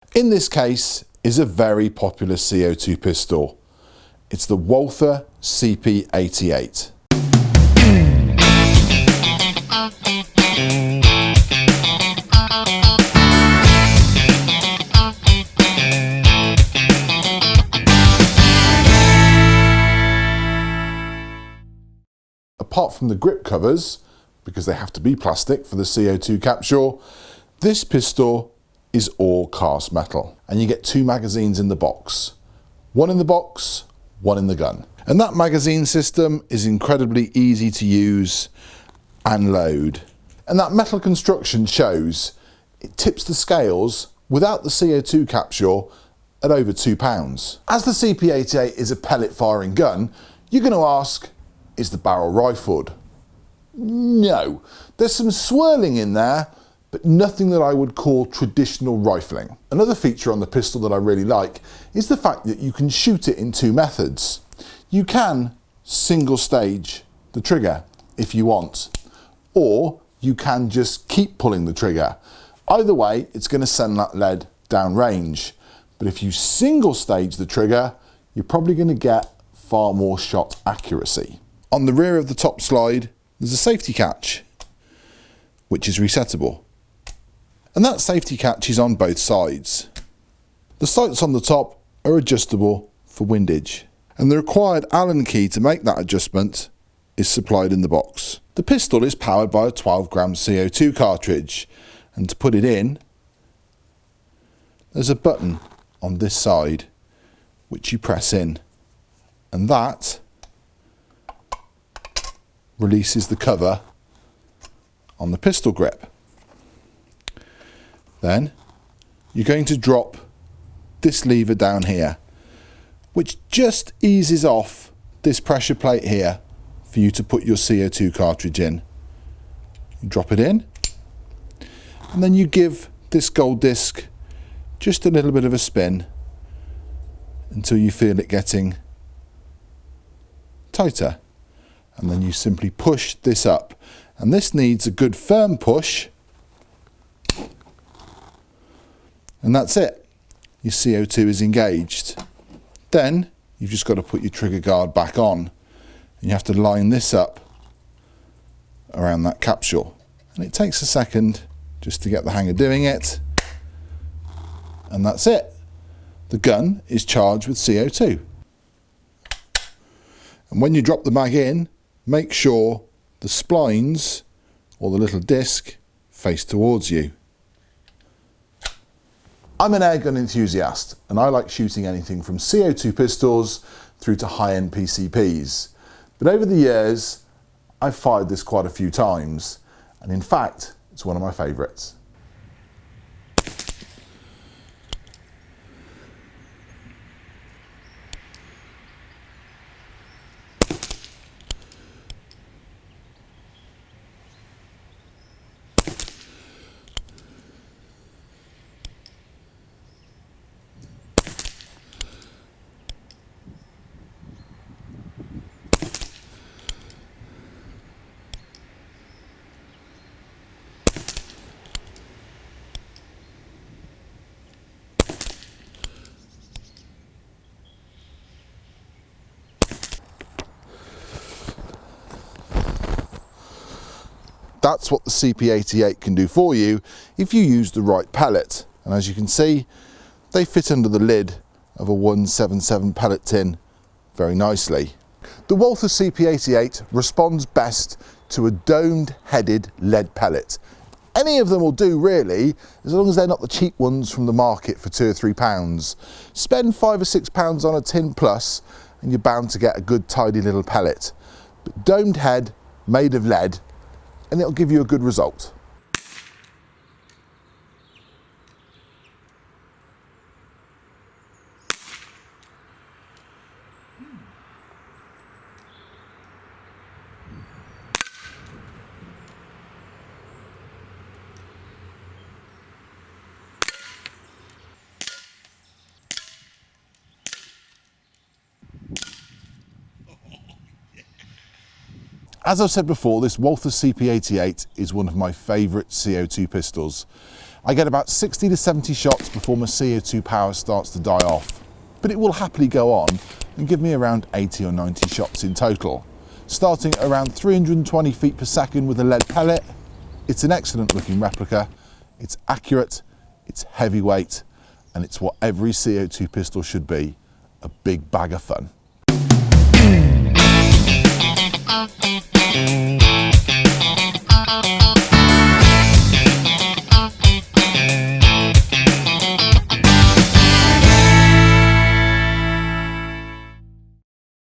In this case is a very popular CO2 pistol. It's the Walther CP88. Apart from the grip covers, because they have to be plastic for the CO2 capture, this pistol is all cast metal. And you get 2 magazines in the box. One in the box, one in the gun. And that magazine system is incredibly easy to use and load. And that metal construction shows it tips the scales without the CO2 capture at over 2 pounds. As the CP88 is a pellet firing gun, you're going to ask, is the barrel rifled? No. There's some swirling in there, but nothing that I would call traditional rifling. Another feature on the pistol that I really like is the fact that you can shoot it in 2 methods. You can single stage the trigger if you want, or you can just keep pulling the trigger. Either way, it's going to send that lead down range. But if you single stage the trigger, you're probably going to get far more shot accuracy. On the rear of the top slide, there's a safety catch, which is resettable. And that safety catch is on both sides. The sights on the top are adjustable for windage. And the required Allen key to make that adjustment is supplied in the box. The pistol is powered by a 12-gram CO2 cartridge. And to put it in, there's a button on this side, which you press in. And that releases the cover on the pistol grip. Then you're going to drop this lever down here, which just eases off this pressure plate here for you to put your CO2 cartridge in. You drop it in, and then you give this gold disc just a little bit of a spin until you feel it getting tighter. And then you simply push this up. And this needs a good firm push. And that's it. Your CO2 is engaged. Then you've just got to put your trigger guard back on. And you have to line this up around that capsule. And it takes a second just to get the hang of doing it. And that's it. The gun is charged with CO2. And when you drop the mag in, make sure the splines or the little disc face towards you. I'm an airgun enthusiast and I like shooting anything from CO2 pistols through to high-end PCPs. But over the years, I've fired this quite a few times, and in fact, it's one of my favourites. That's what the CP88 can do for you if you use the right pellet. And as you can see, they fit under the lid of a 177 pellet tin very nicely. The Walther CP88 responds best to a domed headed lead pellet. Any of them will do really, as long as they're not the cheap ones from the market for £2 or £3. Spend £5 or £6 on a tin plus and you're bound to get a good tidy little pellet. But domed head, made of lead, and it'll give you a good result. As I've said before, this Walther CP88 is one of my favourite CO2 pistols. I get about 60 to 70 shots before my CO2 power starts to die off, but it will happily go on and give me around 80 or 90 shots in total. Starting at around 320 feet per second with a lead pellet, it's an excellent looking replica, it's accurate, it's heavyweight, and it's what every CO2 pistol should be, a big bag of fun.